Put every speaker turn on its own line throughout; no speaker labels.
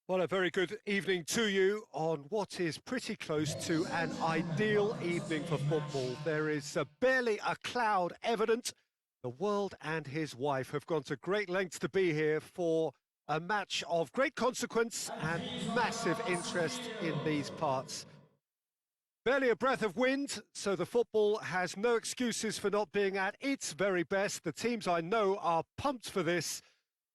Well, a very good evening to you on what is pretty close to an ideal evening for football. There is barely a cloud evident. The world and his wife have gone to great lengths to be here for a match of great consequence and massive interest in these parts. Barely a breath of wind, so the football has no excuses for not being at its very best. The teams I know are pumped for this.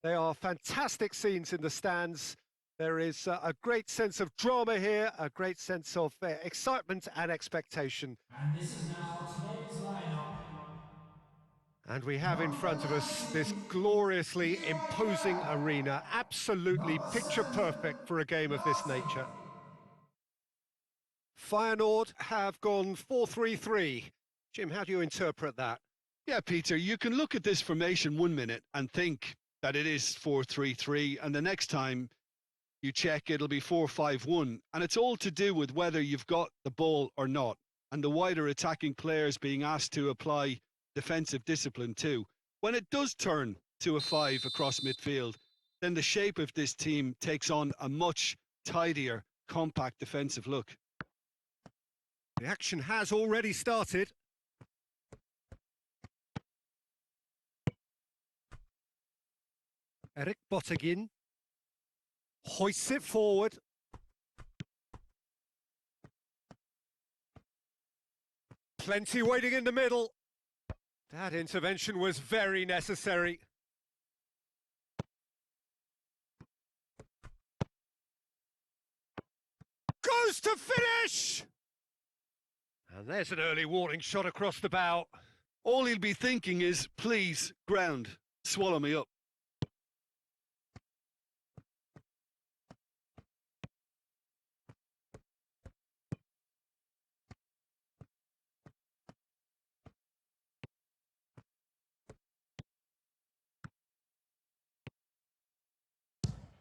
They are fantastic scenes in the stands. There is a great sense of drama here, a great sense of excitement and expectation.
And this is now today's lineup.
And we have in front of us this gloriously imposing arena, absolutely picture perfect for a game of this nature. FEYENNORD have gone 4-3-3. Jim, how do you interpret that?
Yeah, Peter, you can look at this formation 1 minute and think that it is 4-3-3, and the next time you check, it'll be 4-5-1, and it's all to do with whether you've got the ball or not, and the wider attacking players being asked to apply defensive discipline too. When it does turn to a 5 across midfield, then the shape of this team takes on a much tidier, compact defensive look.
The action has already started. Erik Bottegin hoists it forward. Plenty waiting in the middle. That intervention was very necessary. Goes to finish! And there's an early warning shot across the bow.
All he'll be thinking is, please, ground, swallow me up.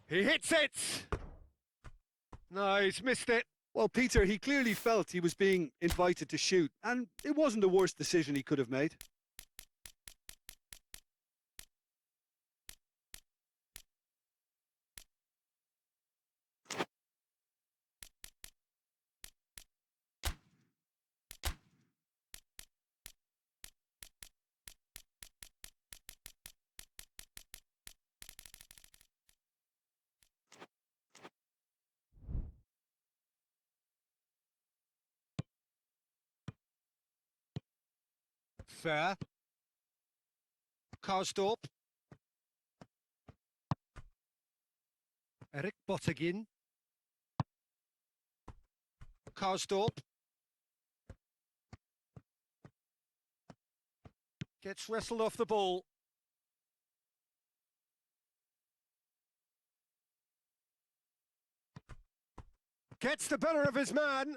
He hits it! No, he's missed it.
Well, Peter, he clearly felt he was being invited to shoot, and it wasn't the worst decision he could have made.
Fair. Karsdorp. Erik Bottegin. Karsdorp. Gets wrestled off the ball. Gets the better of his man.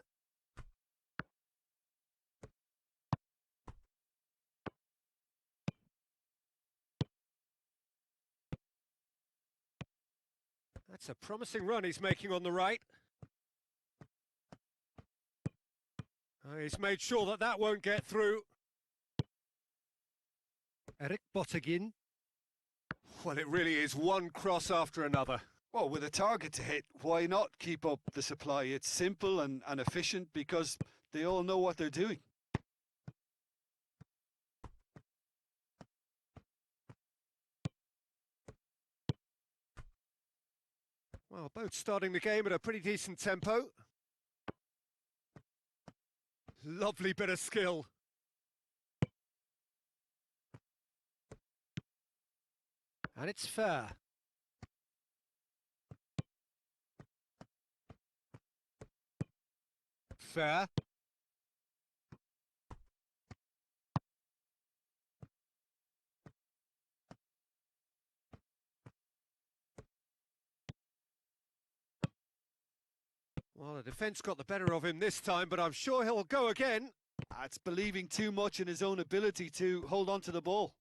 That's a promising run he's making on the right. He's made sure that that won't get through. Erik Bottegin. Well, it really is one cross after another.
Well, with a target to hit, why not keep up the supply? It's simple and efficient because they all know what they're doing.
Well, both starting the game at a pretty decent tempo. Lovely bit of skill. And it's fair. Fair. Well, the defence got the better of him this time, but I'm sure he'll go again.
That's believing too much in his own ability to hold on to the ball.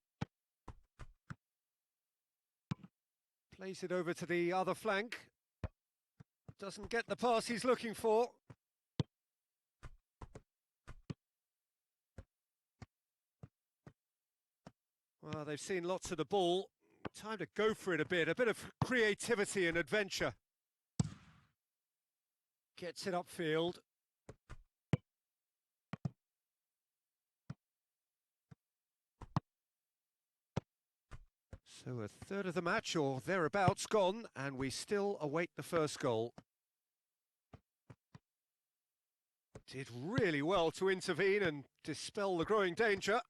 Plays it over to the other flank. Doesn't get the pass he's looking for. Well, they've seen lots of the ball. Time to go for it a bit of creativity and adventure. Gets it upfield. So a third of the match or thereabouts gone, and we still await the first goal. Did really well to intervene and dispel the growing danger.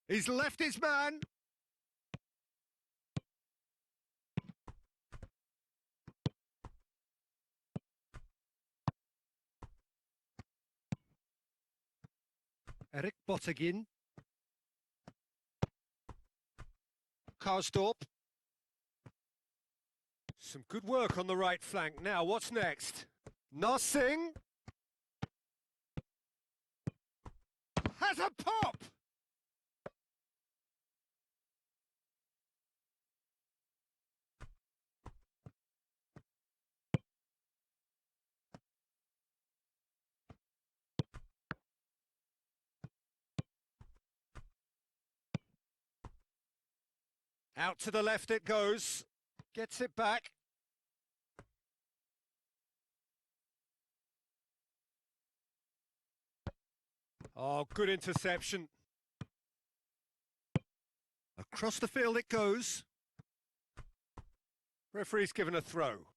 He's left his man. Erik Bottegin. Karsdorp. Some good work on the right flank. Now, what's next? Narsing. Has a pop! Out to the left it goes. Gets it back. Oh, good interception. Across the field it goes. Referee's given a throw.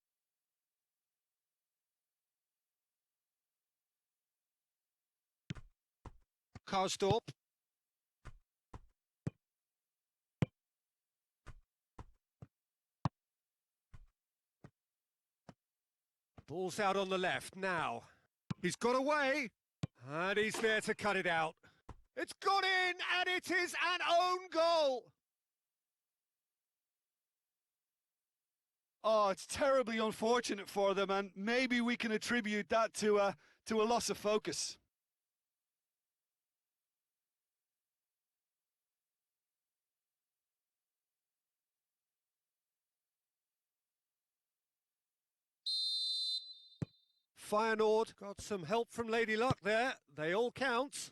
Karsdorp. Ball's out on the left now. He's got away. And he's there to cut it out. It's gone in, and it is an own goal.
Oh, it's terribly unfortunate for them, and maybe we can attribute that to a loss of focus.
FEYENNORD got some help from Lady Luck there. They all count.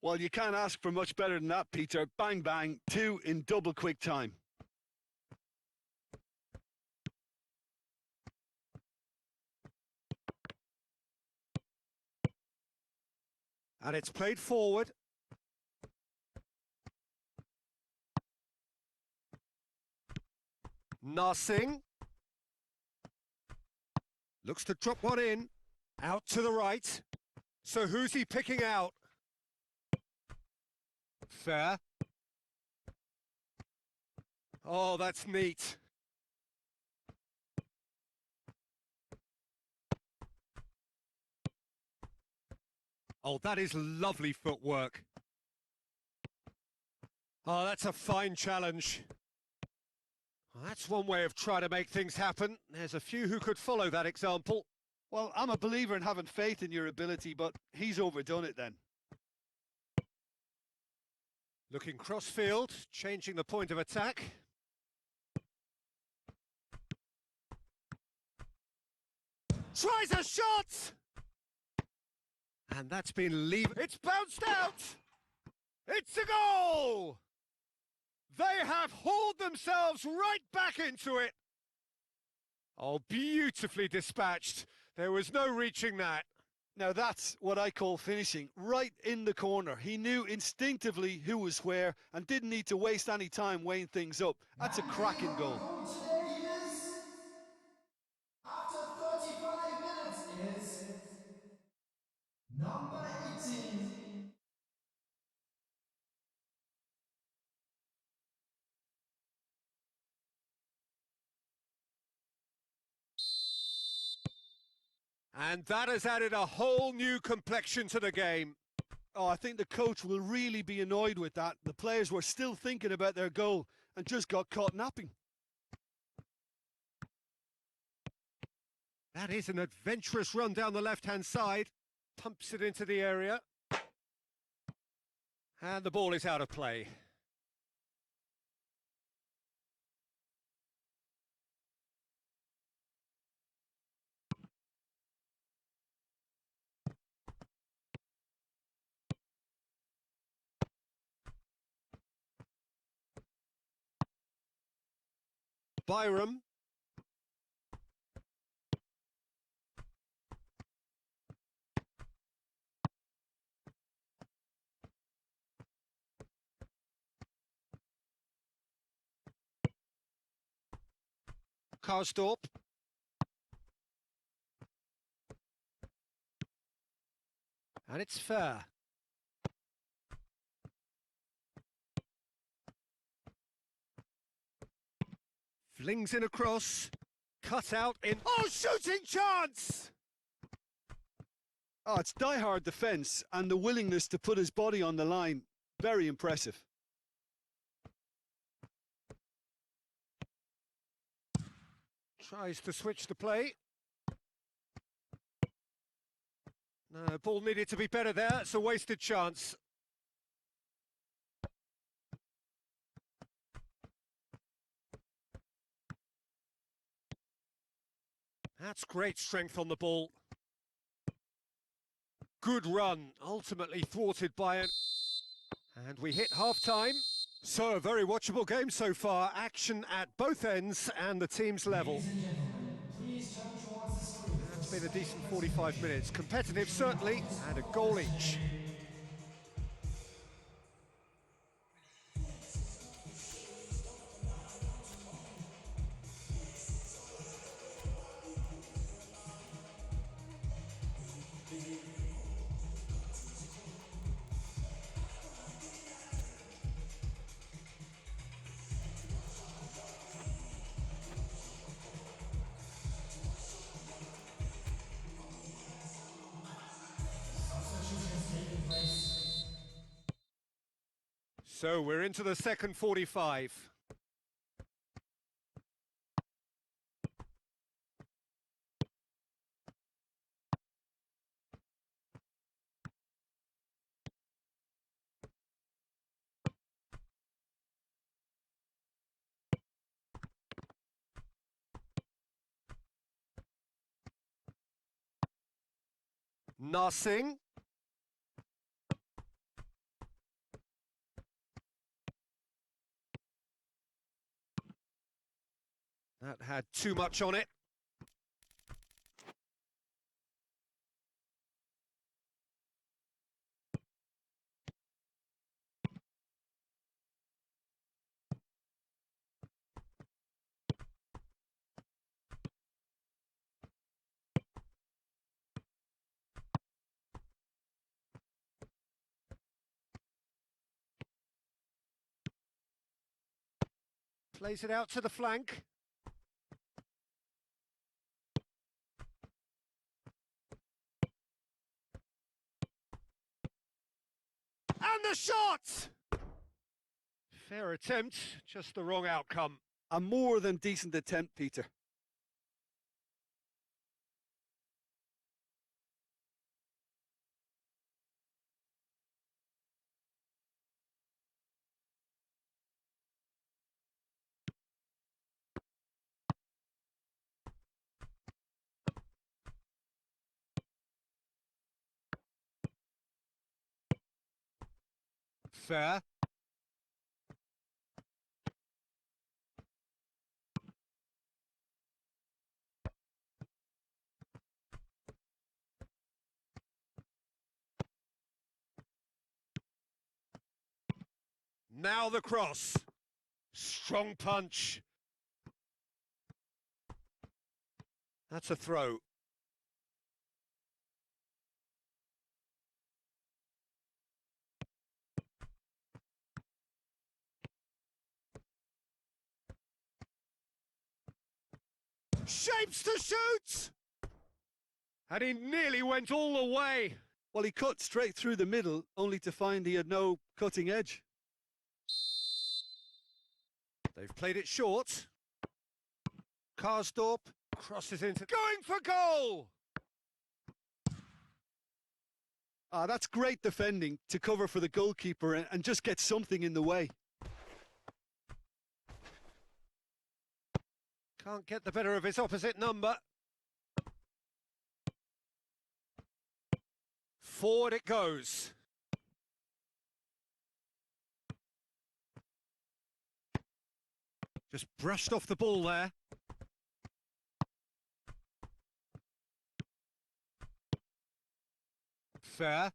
Well, you can't ask for much better than that, Peter. Bang, bang, 2 in double quick time.
And it's played forward. Narsing. Looks to drop one in. Out to the right. So who's he picking out? Fair. Oh, that's neat. Oh, that is lovely footwork. Oh, that's a fine challenge. Well, that's one way of trying to make things happen. There's a few who could follow that example.
Well, I'm a believer in having faith in your ability, but he's overdone it then.
Looking cross-field, changing the point of attack. Tries a shot! And that's been It's bounced out! It's a goal! They have hauled themselves right back into it. Oh, beautifully dispatched. There was no reaching that.
Now that's what I call finishing, right in the corner. He knew instinctively who was where and didn't need to waste any time weighing things up. That's a cracking goal.
Today is, after 35 minutes, is number 18.
And that has added a whole new complexion to the game.
Oh, I think the coach will really be annoyed with that. The players were still thinking about their goal and just got caught napping.
That is an adventurous run down the left-hand side. Pumps it into the area. And the ball is out of play. Byram. Karsdorp. And it's fair. Flings in across. Cut out in. Oh, shooting chance!
Oh, it's die-hard defence and the willingness to put his body on the line. Very impressive.
Tries to switch the play. No, ball needed to be better there. It's a wasted chance. That's great strength on the ball. Good run, ultimately thwarted by an... And we hit half-time. So, a very watchable game so far. Action at both ends and the team's level.
Ladies and gentlemen, please turn towards the screen.
It's been a decent 45 minutes. Competitive, certainly, and a goal each. So we're into the second 45. Narsing. That had too much on it. Plays it out to the flank. And the shot! Fair attempt, just the wrong outcome.
A more than decent attempt, Peter.
Fair. Now the cross. Strong punch. That's a throw. Shapes to shoot! And he nearly went all the way.
Well, he cut straight through the middle, only to find he had no cutting edge.
They've played it short. Karsdorp crosses into... Going for goal!
Ah, that's great defending to cover for the goalkeeper and just get something in the way.
Can't get the better of his opposite number. Forward it goes. Just brushed off the ball there. Fair.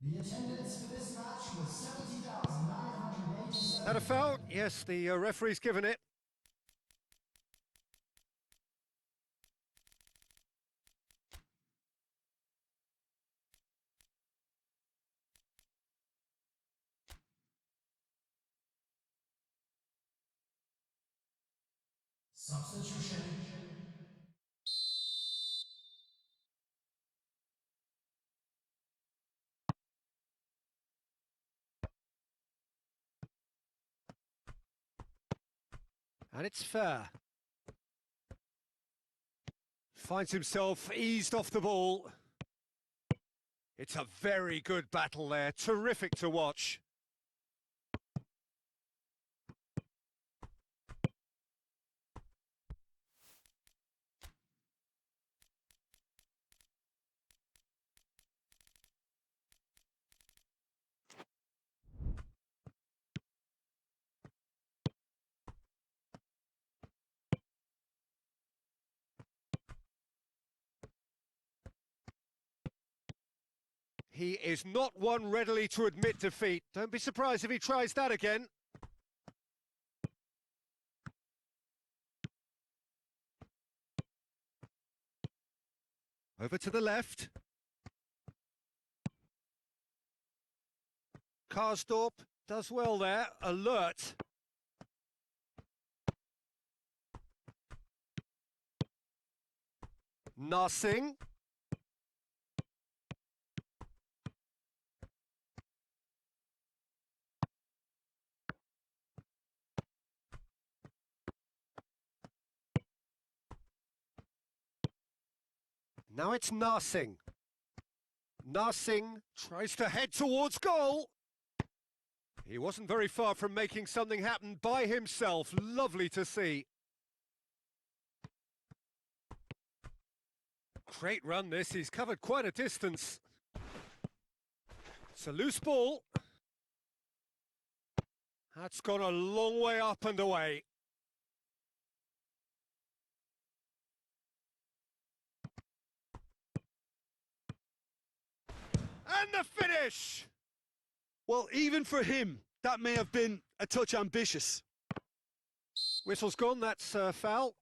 The attendance for this match was 70,987.
That a foul? Yes, the referee's given it.
Substitution.
And it's fair. Finds himself eased off the ball. It's a very good battle there. Terrific to watch. He is not one readily to admit defeat. Don't be surprised if he tries that again. Over to the left. Karsdorp does well there. Alert. Narsing. Now it's Narsing. Narsing tries to head towards goal. He wasn't very far from making something happen by himself. Lovely to see. Great run this. He's covered quite a distance. It's a loose ball. That's gone a long way up and away. And the finish!
Well, even for him, that may have been a touch ambitious.
Whistle's gone, that's foul.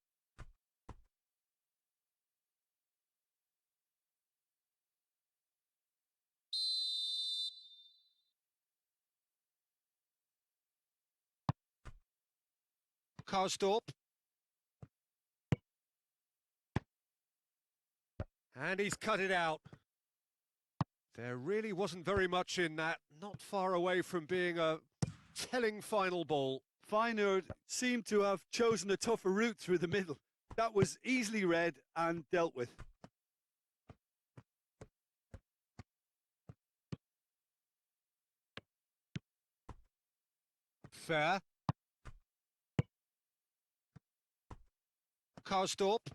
Karsdorp. And he's cut it out. There really wasn't very much in that, not far away from being a telling final ball.
FEYENNORD seemed to have chosen a tougher route through the middle. That was easily read and dealt with.
Fair. Karsdorp.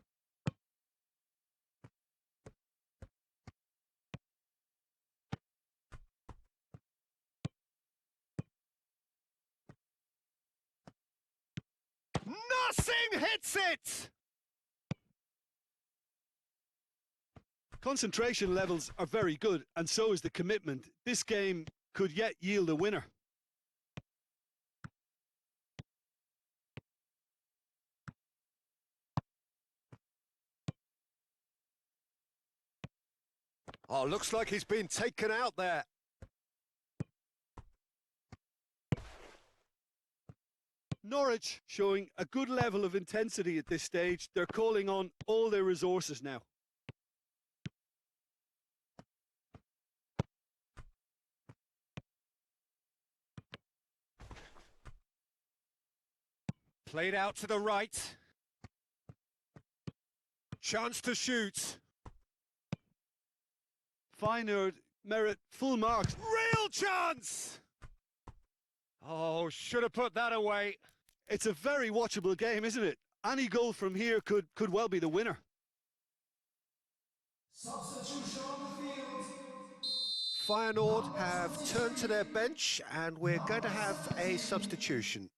Narsing hits it!
Concentration levels are very good, and so is the commitment. This game could yet yield a winner.
Oh, looks like he's been taken out there.
Norwich showing a good level of intensity at this stage. They're calling on all their resources now.
Played out to the right. Chance to shoot.
FEYENNORD merit full marks.
Real chance! Oh, should have put that away.
It's a very watchable game, isn't it? Any goal from here could well be the winner.
Substitution on the field.
Feyenoord have turned to their bench and we're going to have a substitution.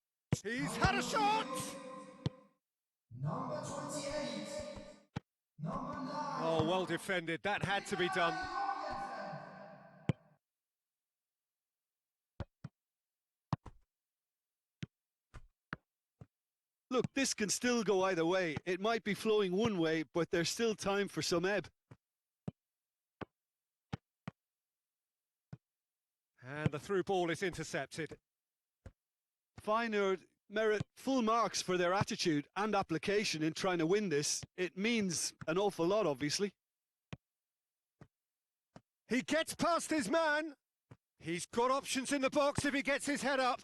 He's had a shot!
Number 28. Number 9.
Oh, well defended. That had to be done.
Look, this can still go either way. It might be flowing one way, but there's still time for some ebb.
And the through ball is intercepted.
Feyenoord merit full marks for their attitude and application in trying to win this. It means an awful lot, obviously.
He gets past his man. He's got options in the box if he gets his head up.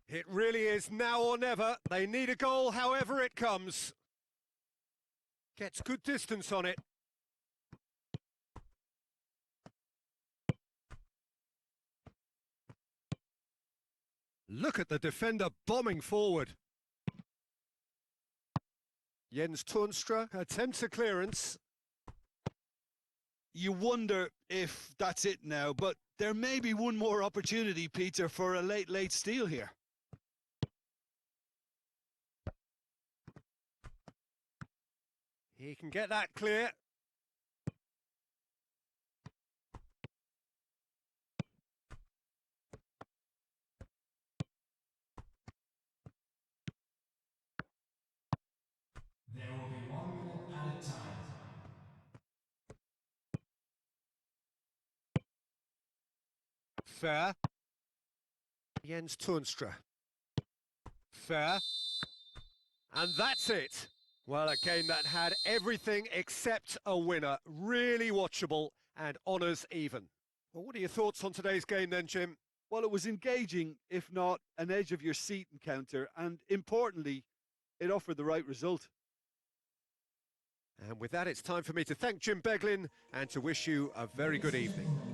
It really is now or never. They need a goal however it comes. Gets good distance on it. Look at the defender bombing forward. Jens Toornstra attempts a clearance.
You wonder if that's it now, but there may be one more opportunity, Peter, for a late steal here.
He can get that clear.
There will be 1 minute at a time.
Fair. Jens Toornstra. Fair. And that's it. Well, a game that had everything except a winner. Really watchable and honours even. Well, what are your thoughts on today's game then, Jim?
Well, it was engaging, if not an edge of your seat encounter, and importantly, it offered the right result.
And with that, it's time for me to thank Jim Beglin and to wish you a very good evening.